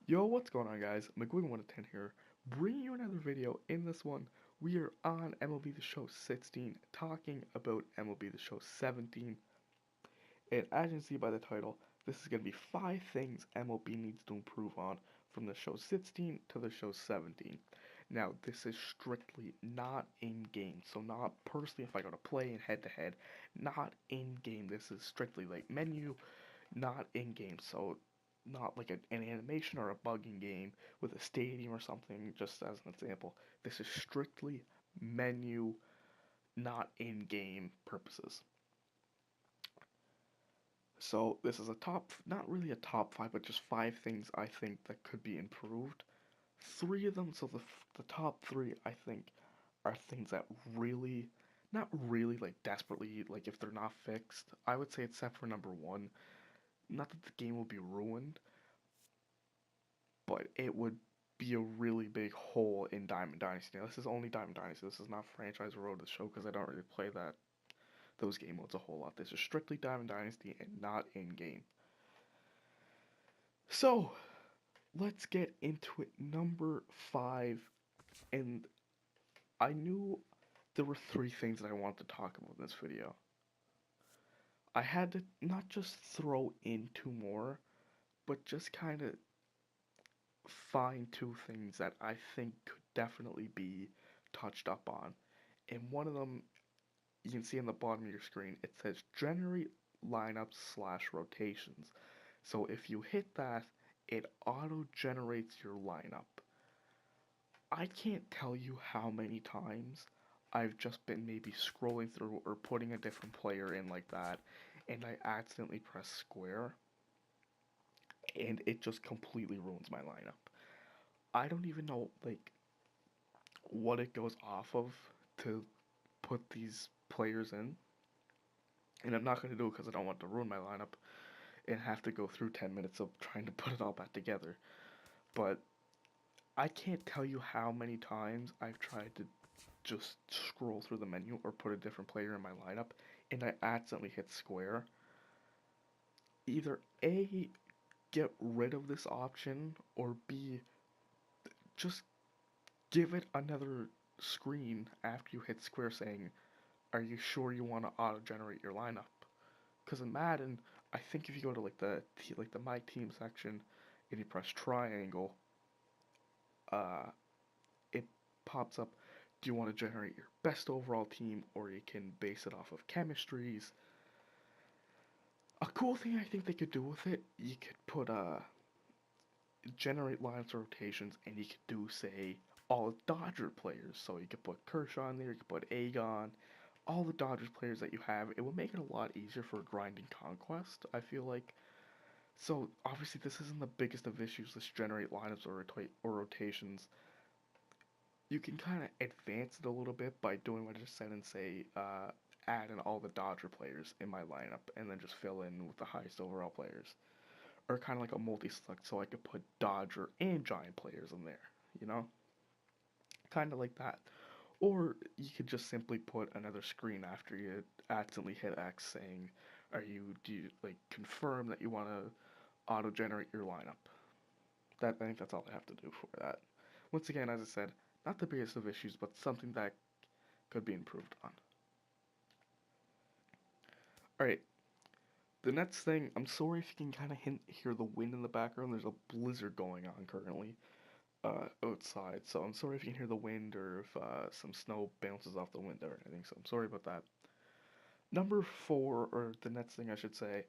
Yo, what's going on, guys? McGuinn110 here, bringing you another video. In this one, we are on MLB The Show 16, talking about MLB The Show 17. And as you can see by the title, this is going to be 5 things MLB needs to improve on from the show 16 to the show 17. Now, this is strictly not in-game, so not personally if I go to play and head-to-head, not in-game. This is strictly like menu, not in-game, so not like an animation or a bugging game with a stadium or something, just as an example. This is strictly menu, not in-game purposes. So this is a top, not really a top 5, but just 5 things I think that could be improved. 3 of them, so the top 3 I think are things that really, not really like desperately, like if they're not fixed, I would say except for number 1, not that the game will be ruined, but it would be a really big hole in Diamond Dynasty. Now, this is only Diamond Dynasty. This is not Franchise Road to the Show because I don't really play those game modes a whole lot. This is strictly Diamond Dynasty and not in game. So let's get into it. Number 5, and I knew there were 3 things that I wanted to talk about in this video. I had to not just throw in 2 more, but just kind of find 2 things that I think could definitely be touched up on. And one of them, you can see on the bottom of your screen, it says generate lineups slash rotations. So if you hit that, it auto generates your lineup. I can't tell you how many times I've just been maybe scrolling through or putting a different player in like that, and I accidentally press square, and it just completely ruins my lineup. I don't even know like what it goes off of to put these players in, and I'm not going to do it because I don't want to ruin my lineup and have to go through 10 minutes of trying to put it all back together. But I can't tell you how many times I've tried to just scroll through the menu or put a different player in my lineup and I accidentally hit square. Either A, get rid of this option, or B, just give it another screen after you hit square saying, are you sure you want to auto generate your lineup? Because in Madden, I think if you go to like the My Team section and you press triangle, uh, it pops up. Do you want to generate your best overall team, or you can base it off of chemistries? A cool thing I think they could do with it, you could put generate lines of rotations, and you could do say all Dodger players. So you could put Kershaw in there, you could put Agon, all the Dodgers players that you have. It would make it a lot easier for grinding conquest, I feel like. So obviously this isn't the biggest of issues. Let's generate lineups or rotations. You can kind of advance it a little bit by doing what I just said and say add in all the Dodger players in my lineup and then just fill in with the highest overall players. Or kind of like a multi-select so I could put Dodger and Giant players in there, you know? Kind of like that. Or you could just simply put another screen after you accidentally hit X saying, do you like confirm that you want to auto generate your lineup? I think that's all I have to do for that. Once again, as I said, not the biggest of issues, but something that could be improved on. Alright, the next thing, I'm sorry if you can kind of hear the wind in the background. There's a blizzard going on currently outside, so I'm sorry if you can hear the wind or if some snow bounces off the window or anything, so I'm sorry about that. Number 4, or the next thing I should say,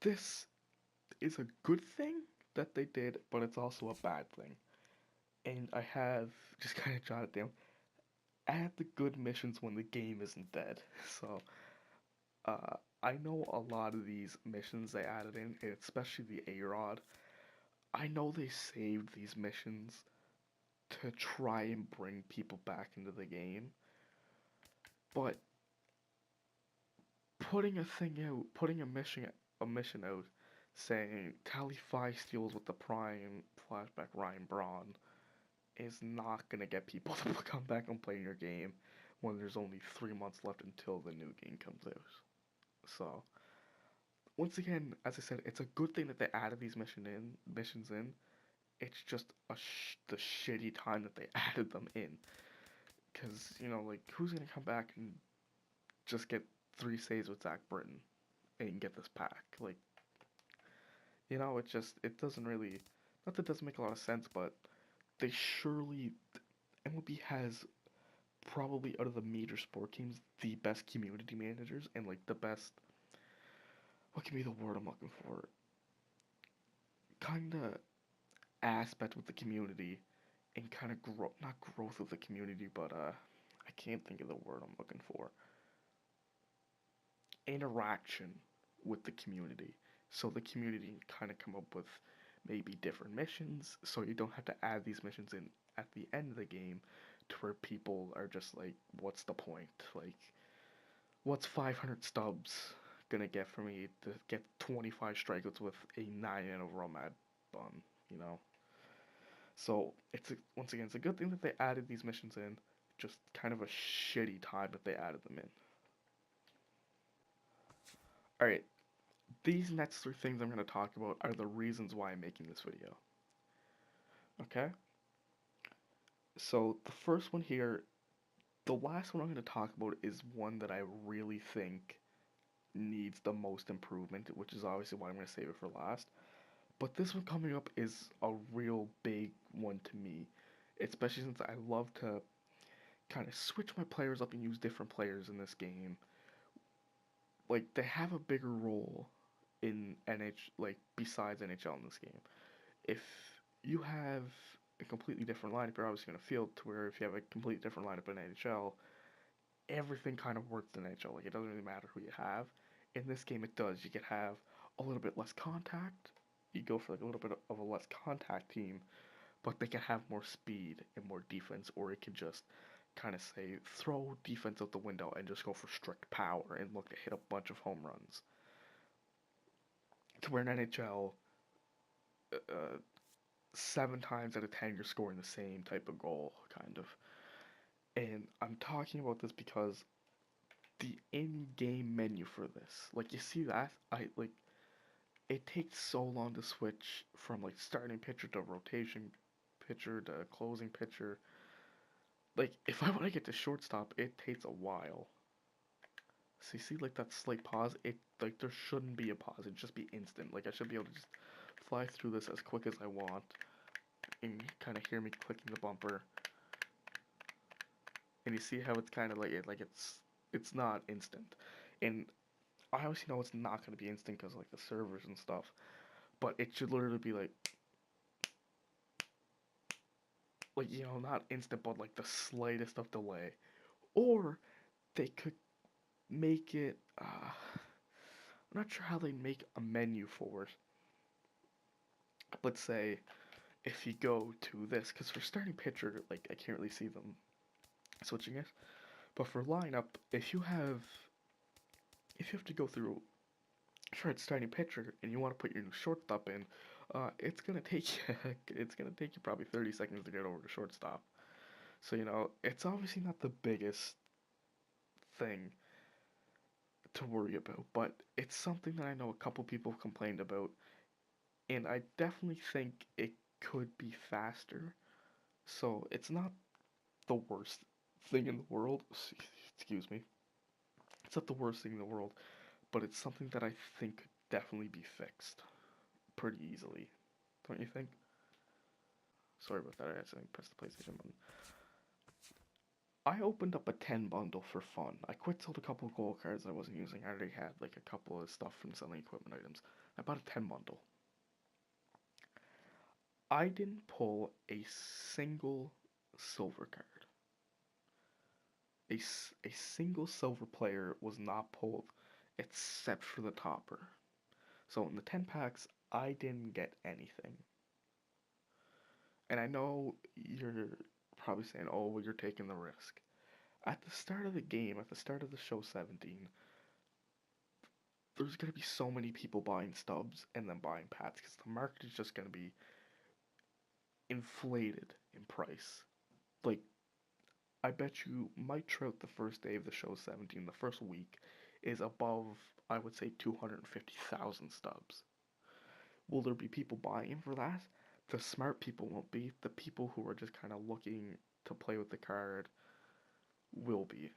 this is a good thing that they did, but it's also a bad thing. And I have just kind of jotted down, add the good missions when the game isn't dead. So, I know a lot of these missions they added in, especially the A-Rod. I know they saved these missions to try and bring people back into the game, but putting a mission out, saying tally 5 steals with the prime flashback Ryan Braun is not gonna get people to come back and play your game when there's only 3 months left until the new game comes out. So once again, as I said, it's a good thing that they added these missions in. It's just the shitty time that they added them in. Because, like, who's going to come back and just get 3 saves with Zach Britton and get this pack? Like, it doesn't really, not that it doesn't make a lot of sense, but they surely, MLB has probably out of the major sport teams, the best community managers and, like, the best, what can be the word I'm looking for? Kind of aspect with the community and kind of not growth of the community, but I can't think of the word I'm looking for. Interaction with the community. So the community kind of come up with maybe different missions, so you don't have to add these missions in at the end of the game to where people are just like, what's the point? Like, what's 500 stubs gonna get for me to get 25 strikeouts with a 9 overall Mad Bun, you know? So once again, it's a good thing that they added these missions in. Just kind of a shitty time that they added them in. All right, these next 3 things I'm going to talk about are the reasons why I'm making this video. Okay? So the first one here, the last one I'm going to talk about is one that I really think needs the most improvement, which is obviously why I'm going to save it for last. But this one coming up is a real big one to me, especially since I love to kind of switch my players up and use different players in this game. Like, they have a bigger role in like, besides NHL in this game. If you have a completely different lineup, you're obviously going to field to where if you have a completely different lineup in NHL, everything kind of works in NHL. Like, it doesn't really matter who you have. In this game, it does. You can have a little bit less contact. You go for like a little bit of a less contact team, but they can have more speed and more defense, or it can just kind of say throw defense out the window and just go for strict power and look to hit a bunch of home runs. To where in NHL, uh, 7 times out of 10 you're scoring the same type of goal, kind of. And I'm talking about this because the in-game menu for this, like, you see that, it takes so long to switch from like starting pitcher to rotation pitcher to closing pitcher. Like, if I want to get to shortstop, it takes a while. So you see, like, that slight pause, like, there shouldn't be a pause, it'd just be instant. Like, I should be able to just fly through this as quick as I want, and kind of hear me clicking the bumper. And you see how it's kind of like, it's not instant. And I obviously know it's not going to be instant because, like, the servers and stuff, but it should literally be, like, not instant, but, like, the slightest of delay. Or they could make it, I'm not sure how they make a menu for it. Let's say if you go to this, because for starting pitcher, like, I can't really see them switching it. But for lineup, if you have to go through for its starting pitcher and you want to put your new shortstop in, it's gonna take you probably 30 seconds to get over to shortstop. So it's obviously not the biggest thing to worry about, but it's something that I know a couple people have complained about, and I definitely think it could be faster. So it's not the worst thing in the world. Excuse me. It's not the worst thing in the world, but it's something that I think could definitely be fixed pretty easily. Don't you think? Sorry about that. I accidentally pressed the PlayStation button. I opened up a 10 bundle for fun. I quick sold a couple of gold cards I wasn't using. I already had like a couple of stuff from selling equipment items. I bought a 10 bundle. I didn't pull a single silver card. A single silver player was not pulled except for the topper. So in the 10 packs, I didn't get anything. And I know you're probably saying, oh, well, you're taking the risk. At the start of the game, at the start of the show 17, there's going to be so many people buying stubs and then buying packs because the market is just going to be inflated in price. Like, I bet you Mike Trout the first day of the show 17, the first week, is above, I would say, 250,000 stubs. Will there be people buying for that? The smart people won't be. The people who are just kind of looking to play with the card will be.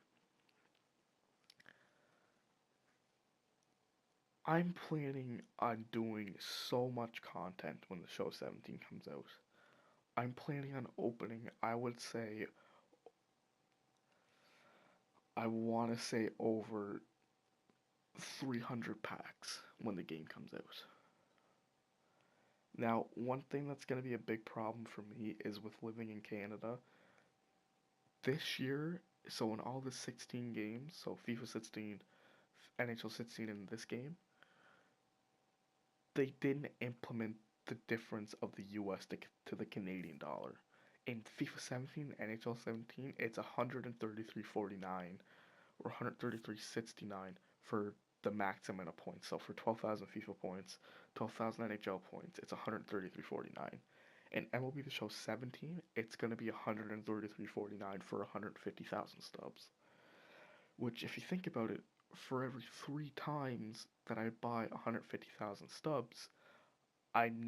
I'm planning on doing so much content when the show 17 comes out. I'm planning on opening, I would say, I want to say over 300 packs when the game comes out. Now, one thing that's going to be a big problem for me is with living in Canada. This year, so in all the 16 games, so FIFA 16, NHL 16 in this game, they didn't implement the difference of the US to the Canadian dollar. In FIFA 17, NHL 17, it's 133.49 or 133.69 for the max amount of points. So for 12,000 FIFA points, 12,000 NHL points, it's 133.49. In MLB The Show 17, it's going to be 133.49 for 150,000 stubs. Which, if you think about it, for every 3 times that I buy 150,000 stubs, I'm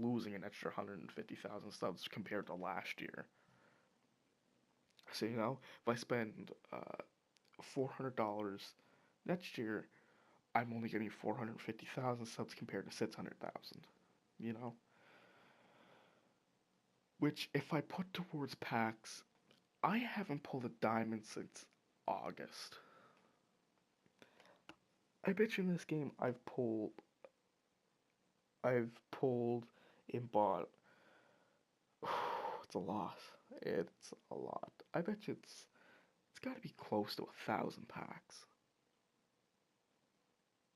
losing an extra 150,000 stubs compared to last year. So, if I spend $400 next year, I'm only getting 450,000 subs compared to 600,000, you know? Which, if I put towards packs, I haven't pulled a diamond since August. I bet you in this game I've pulled and bought. It's a lot. It's a lot. I bet you it's got to be close to 1,000 packs.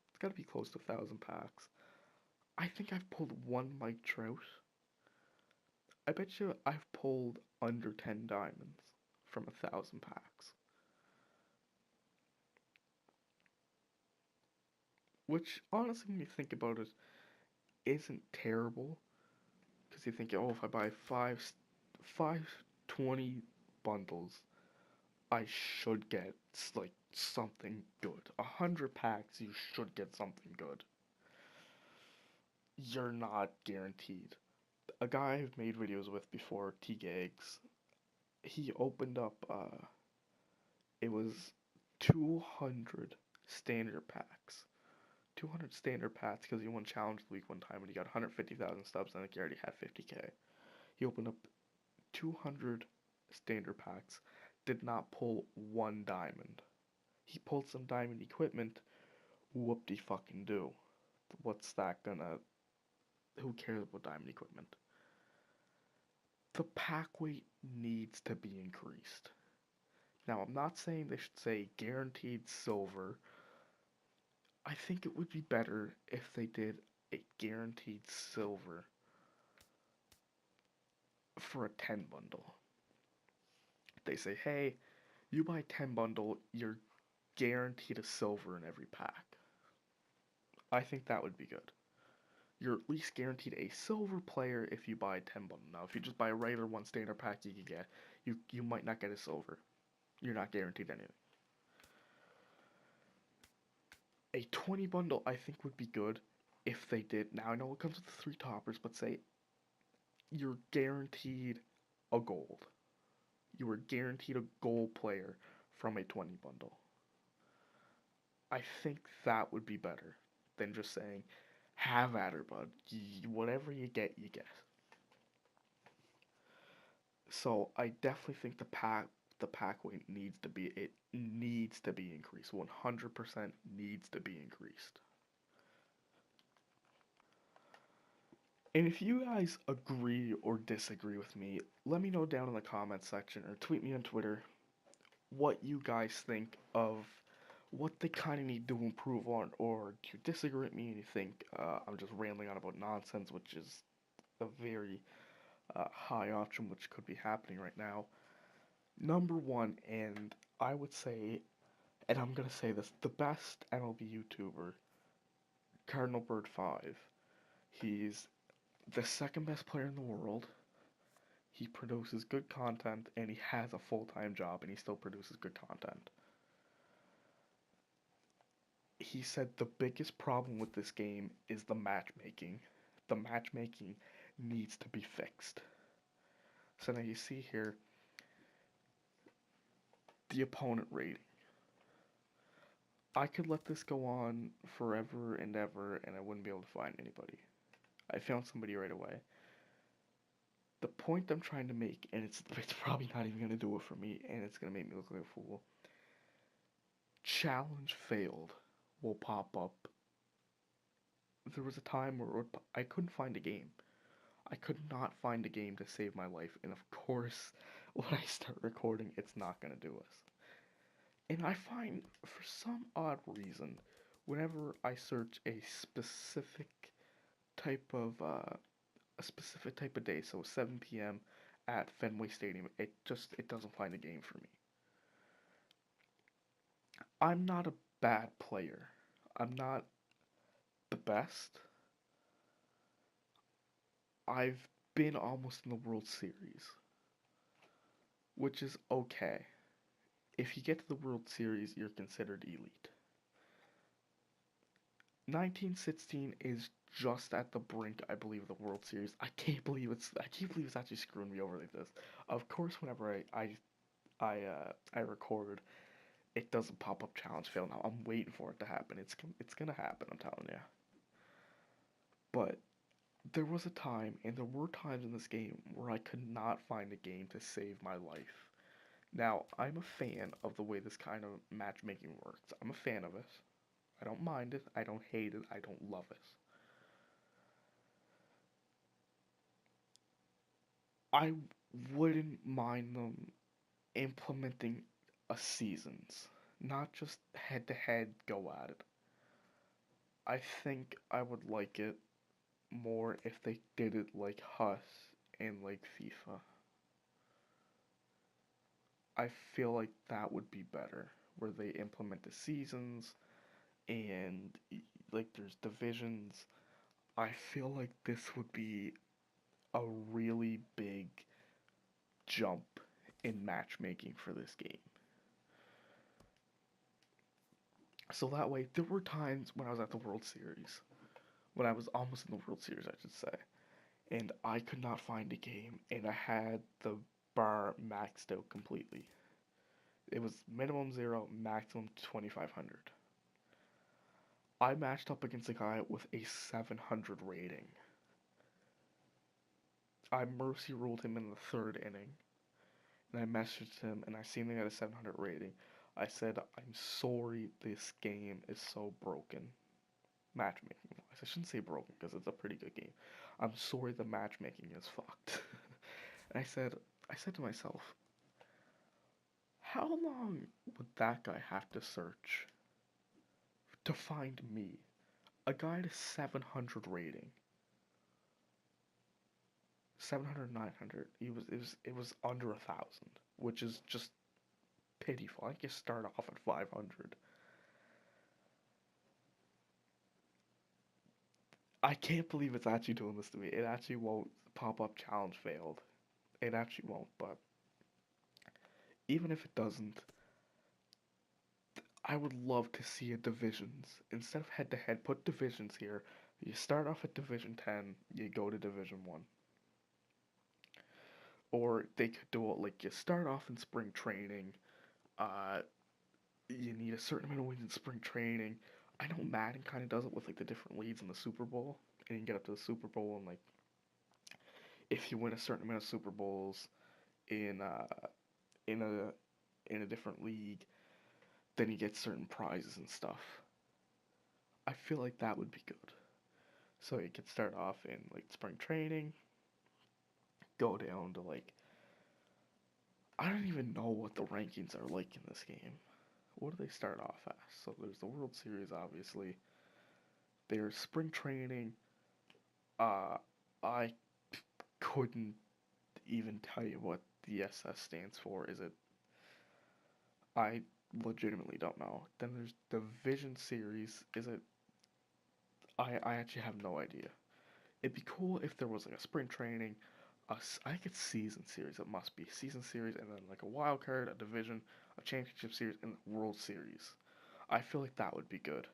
It's got to be close to 1,000 packs. I think I've pulled one Mike Trout. I bet you I've pulled under 10 diamonds from 1,000 packs. Which, honestly, when you think about it, isn't terrible. Because you think, oh, if I buy five 20 bundles, I should get, like, something good. 100 packs, you should get something good. You're not guaranteed. A guy I've made videos with before, T-Gags, he opened up, it was 200 standard packs. 200 standard packs because he won Challenge the Week one time and he got 150,000 stubs and I think he already had 50k. He opened up 200 standard packs, did not pull one diamond. He pulled some diamond equipment, whoop-de-fucking-do. What's that gonna... Who cares about diamond equipment? The pack weight needs to be increased. Now, I'm not saying they should say guaranteed silver. I think it would be better if they did a guaranteed silver for a 10 bundle. They say, hey, you buy 10 bundle, you're guaranteed a silver in every pack. I think that would be good. You're at least guaranteed a silver player if you buy a 10 bundle. Now, if you just buy a regular one standard pack you can get, you might not get a silver. You're not guaranteed anything. A 20 bundle I think would be good if they did. Now, I know it comes with the 3 toppers, but say you're guaranteed a gold. You were guaranteed a gold player from a 20 bundle. I think that would be better than just saying, have at her, bud. Whatever you get, you get. So I definitely think the pack weight needs to be increased. 100% needs to be increased. And if you guys agree or disagree with me, let me know down in the comments section or tweet me on Twitter what you guys think of what they kind of need to improve on, or do you disagree with me and you think I'm just rambling on about nonsense, which is a very high option which could be happening right now. Number one, and I would say, and I'm gonna say this, the best MLB YouTuber, Cardinal Bird 5. He's the second best player in the world. He produces good content and he has a full-time job and he still produces good content. he said the biggest problem with this game is the matchmaking. The matchmaking needs to be fixed. So now you see here the opponent rating. I could let this go on forever and ever and I wouldn't be able to find anybody. I found somebody right away. The point I'm trying to make, and it's probably not even gonna do it for me, and it's gonna make me look like a fool. Challenge failed will pop up. There was a time where I couldn't find a game. I could not find a game to save my life, and of course, when I start recording, it's not gonna do us. And I find, for some odd reason, whenever I search type of uh, a specific type of day, so 7 p.m. at Fenway Stadium, it doesn't find a game for me. I'm not a bad player. I'm not the best. I've been almost in the World Series, which is okay. If you get to the World Series, you're considered elite. 1916 is just at the brink, I believe, of the World Series. I can't believe it's actually screwing me over like this. Of course, whenever I record, it doesn't pop up challenge fail now. I'm waiting for it to happen. It's gonna happen. I'm telling you. But there was a time, and there were times in this game where I could not find a game to save my life. Now, I'm a fan of the way this kind of matchmaking works. I'm a fan of it. I don't mind it. I don't hate it. I don't love it. I wouldn't mind them implementing a seasons, not just head to head go at it. I think I would like it more if they did it like Hus and like FIFA. I feel like that would be better, where they implement the seasons and like there's divisions. I feel like this would be a really big jump in matchmaking for this game. So that way, there were times when I was at the World Series, when I was almost in the World Series, I should say, and I could not find a game, and I had the bar maxed out completely. It was minimum 0, maximum 2500. I matched up against a guy with a 700 rating. I mercy ruled him in the third inning, and I messaged him, and I seen he had a 700 rating. I said, I'm sorry this game is so broken. Matchmaking wise. I shouldn't say broken because it's a pretty good game. I'm sorry the matchmaking is fucked. And I said to myself, how long would that guy have to search to find me? A guy at a 700 rating. 700, 900. It was under 1,000, which is just pitiful. I can start off at 500. I can't believe it's actually doing this to me. It actually won't pop up challenge failed. It actually won't, but even if it doesn't, I would love to see a divisions. Instead of head to head, put divisions here. You start off at Division 10, you go to Division 1. Or they could do it like you start off in spring training, uh, you need a certain amount of wins in spring training. I know Madden kind of does it with like the different leads in the Super Bowl, and you get up to the Super Bowl, and like if you win a certain amount of Super Bowls in in a different league, then you get certain prizes and stuff. I feel like that would be good. So you could start off in like spring training, go down to like I don't even know what the rankings are like in this game. What do they start off as? So there's the World Series, obviously. There's spring training. Uh, I couldn't even tell you what the SS stands for. Is it? I legitimately don't know. Then there's Division Series. Is it? I actually have no idea. It'd be cool if there was like a spring training, I think it's season series. It must be season series, and then like a wild card, a division, a championship series, and a World Series. I feel like that would be good.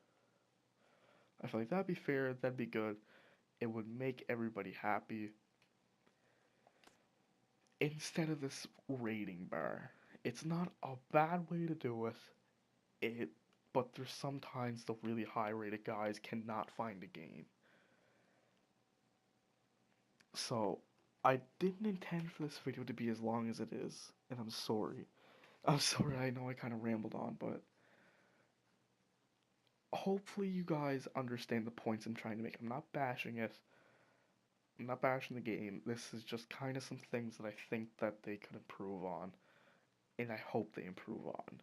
I feel like that'd be fair, that'd be good. It would make everybody happy. Instead of this rating bar. It's not a bad way to do it. It but there's sometimes the really high rated guys cannot find a game. So I didn't intend for this video to be as long as it is, and I'm sorry. I'm sorry, I know I kind of rambled on, but hopefully you guys understand the points I'm trying to make. I'm not bashing it. I'm not bashing the game. This is just kind of some things that I think that they could improve on, and I hope they improve on.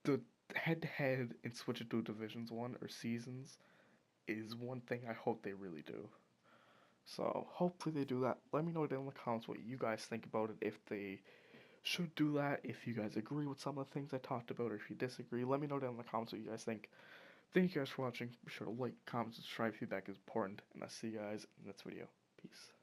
The head-to-head and switch it to Divisions 1 or Seasons is one thing I hope they really do. So hopefully they do that. Let me know down in the comments what you guys think about it, if they should do that, if you guys agree with some of the things I talked about, or if you disagree. Let me know down in the comments what you guys think. Thank you guys for watching. Be sure to like, comment, subscribe. Feedback is important, and I'll see you guys in the next video. Peace.